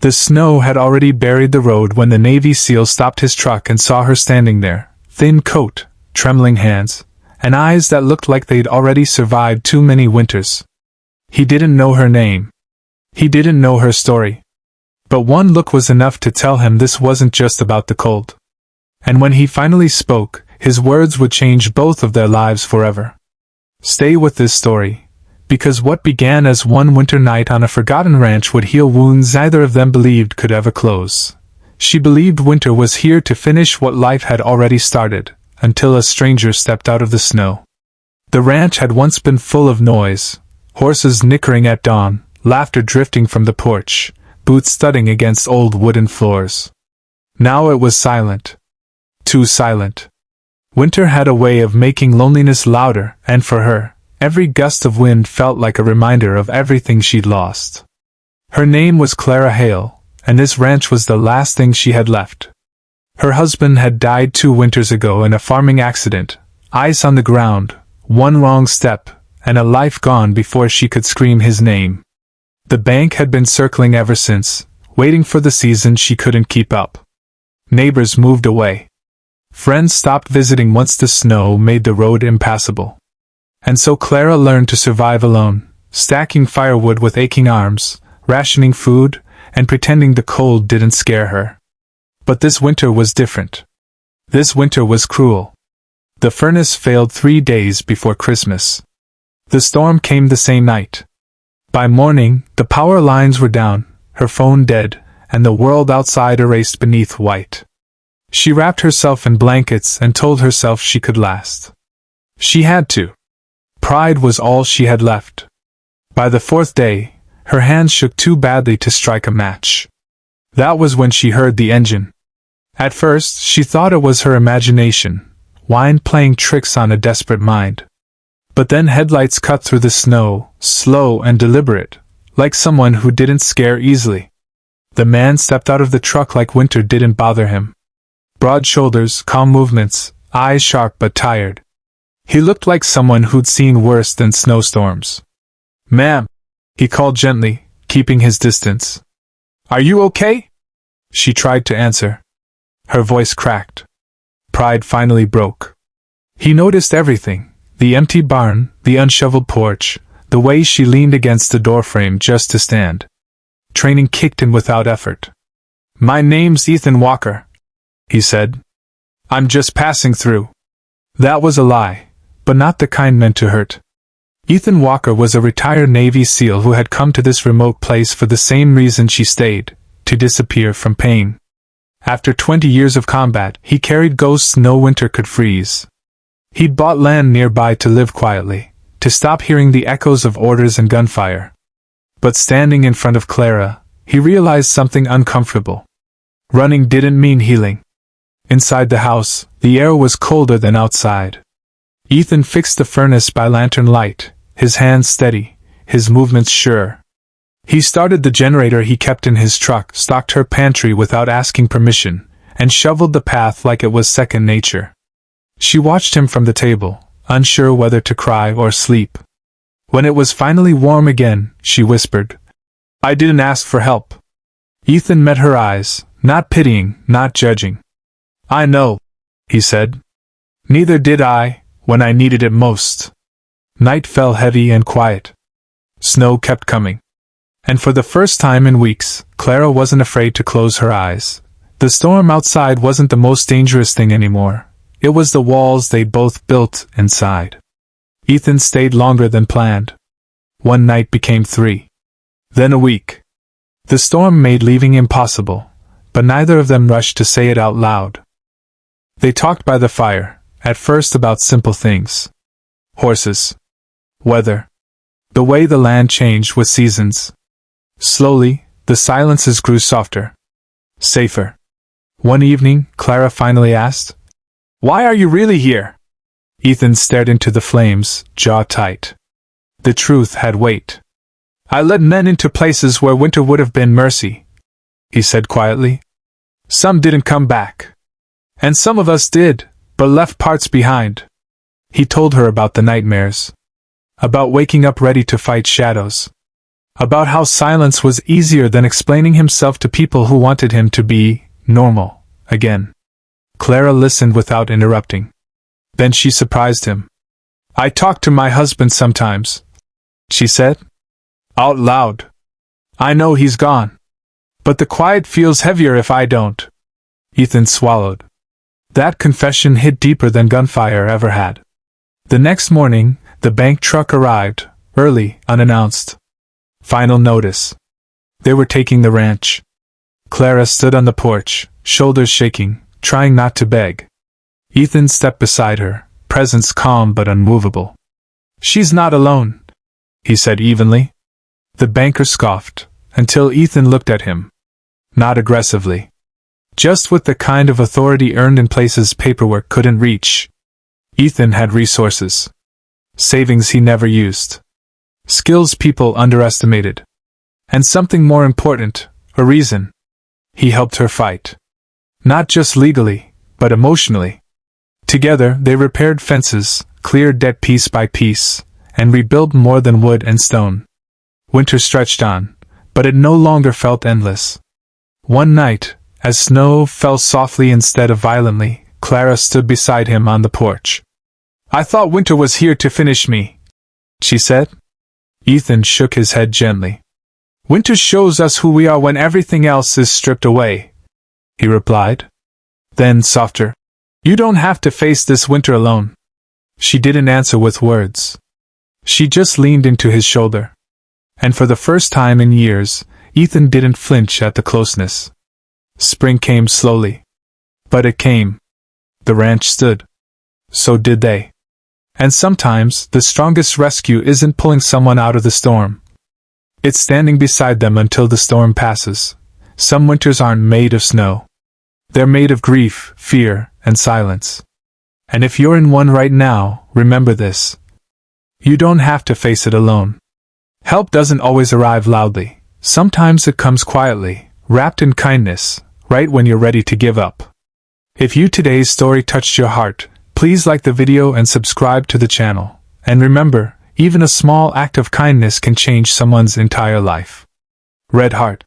The snow had already buried the road when the Navy SEAL stopped his truck and saw her standing there, thin coat, trembling hands, and eyes that looked like they'd already survived too many winters. He didn't know her name. He didn't know her story. But one look was enough to tell him this wasn't just about the cold. And when he finally spoke, his words would change both of their lives forever. Stay with this story, because what began as one winter night on a forgotten ranch would heal wounds neither of them believed could ever close. She believed winter was here to finish what life had already started, until a stranger stepped out of the snow. The ranch had once been full of noise, horses nickering at dawn, laughter drifting from the porch, boots thudding against old wooden floors. Now it was silent. Too silent. Winter had a way of making loneliness louder, and for her, every gust of wind felt like a reminder of everything she'd lost. Her name was Clara Hale, and this ranch was the last thing she had left. Her husband had died 2 winters ago in a farming accident, ice on the ground, one wrong step, and a life gone before she could scream his name. The bank had been circling ever since, waiting for the season she couldn't keep up. Neighbors moved away. Friends stopped visiting once the snow made the road impassable. And so Clara learned to survive alone, stacking firewood with aching arms, rationing food, and pretending the cold didn't scare her. But this winter was different. This winter was cruel. The furnace failed 3 days before Christmas. The storm came the same night. By morning, the power lines were down, her phone dead, and the world outside erased beneath white. She wrapped herself in blankets and told herself she could last. She had to. Pride was all she had left. By the 4th day, her hands shook too badly to strike a match. That was when she heard the engine. At first, she thought it was her imagination, wind playing tricks on a desperate mind. But then headlights cut through the snow, slow and deliberate, like someone who didn't scare easily. The man stepped out of the truck like winter didn't bother him. Broad shoulders, calm movements, eyes sharp but tired. He looked like someone who'd seen worse than snowstorms. "Ma'am," he called gently, keeping his distance. "Are you okay?" She tried to answer. Her voice cracked. Pride finally broke. He noticed everything, the empty barn, the unshoveled porch, the way she leaned against the doorframe just to stand. Training kicked in without effort. "My name's Ethan Walker," he said. "I'm just passing through." That was a lie, but not the kind meant to hurt. Ethan Walker was a retired Navy SEAL who had come to this remote place for the same reason she stayed, to disappear from pain. After 20 years of combat, he carried ghosts no winter could freeze. He'd bought land nearby to live quietly, to stop hearing the echoes of orders and gunfire. But standing in front of Clara, he realized something uncomfortable. Running didn't mean healing. Inside the house, the air was colder than outside. Ethan fixed the furnace by lantern light, his hands steady, his movements sure. He started the generator he kept in his truck, stocked her pantry without asking permission, and shoveled the path like it was second nature. She watched him from the table, unsure whether to cry or sleep. When it was finally warm again, she whispered, "I didn't ask for help." Ethan met her eyes, not pitying, not judging. "I know," he said. "Neither did I, when I needed it most." Night fell heavy and quiet. Snow kept coming. And for the first time in weeks, Clara wasn't afraid to close her eyes. The storm outside wasn't the most dangerous thing anymore. It was the walls they both built inside. Ethan stayed longer than planned. One night became 3. Then a week. The storm made leaving impossible, but neither of them rushed to say it out loud. They talked by the fire, at first about simple things. Horses. Weather. The way the land changed with seasons. Slowly, the silences grew softer. Safer. One evening, Clara finally asked, "Why are you really here?" Ethan stared into the flames, jaw tight. The truth had weight. "I led men into places where winter would have been mercy," he said quietly. "Some didn't come back. And some of us did, but left parts behind." He told her about the nightmares. About waking up ready to fight shadows. About how silence was easier than explaining himself to people who wanted him to be normal again. Clara listened without interrupting. Then she surprised him. "I talk to my husband sometimes," she said. "Out loud. I know he's gone. But the quiet feels heavier if I don't." Ethan swallowed. That confession hit deeper than gunfire ever had. The next morning, the bank truck arrived, early, unannounced. Final notice. They were taking the ranch. Clara stood on the porch, shoulders shaking, trying not to beg. Ethan stepped beside her, presence calm but unmovable. "She's not alone," he said evenly. The banker scoffed, until Ethan looked at him. Not aggressively. Just with the kind of authority earned in places paperwork couldn't reach. Ethan had resources. Savings he never used. Skills people underestimated. And something more important, a reason. He helped her fight. Not just legally, but emotionally. Together, they repaired fences, cleared debt piece by piece, and rebuilt more than wood and stone. Winter stretched on, but it no longer felt endless. One night, as snow fell softly instead of violently, Clara stood beside him on the porch. "I thought winter was here to finish me," she said. Ethan shook his head gently. "Winter shows us who we are when everything else is stripped away," he replied. Then, softer, "You don't have to face this winter alone." She didn't answer with words. She just leaned into his shoulder. And for the first time in years, Ethan didn't flinch at the closeness. Spring came slowly. But it came. The ranch stood. So did they. And sometimes, the strongest rescue isn't pulling someone out of the storm. It's standing beside them until the storm passes. Some winters aren't made of snow. They're made of grief, fear, and silence. And if you're in one right now, remember this. You don't have to face it alone. Help doesn't always arrive loudly. Sometimes it comes quietly, wrapped in kindness, right when you're ready to give up. If today's story touched your heart, please like the video and subscribe to the channel. And remember, even a small act of kindness can change someone's entire life. Red Heart.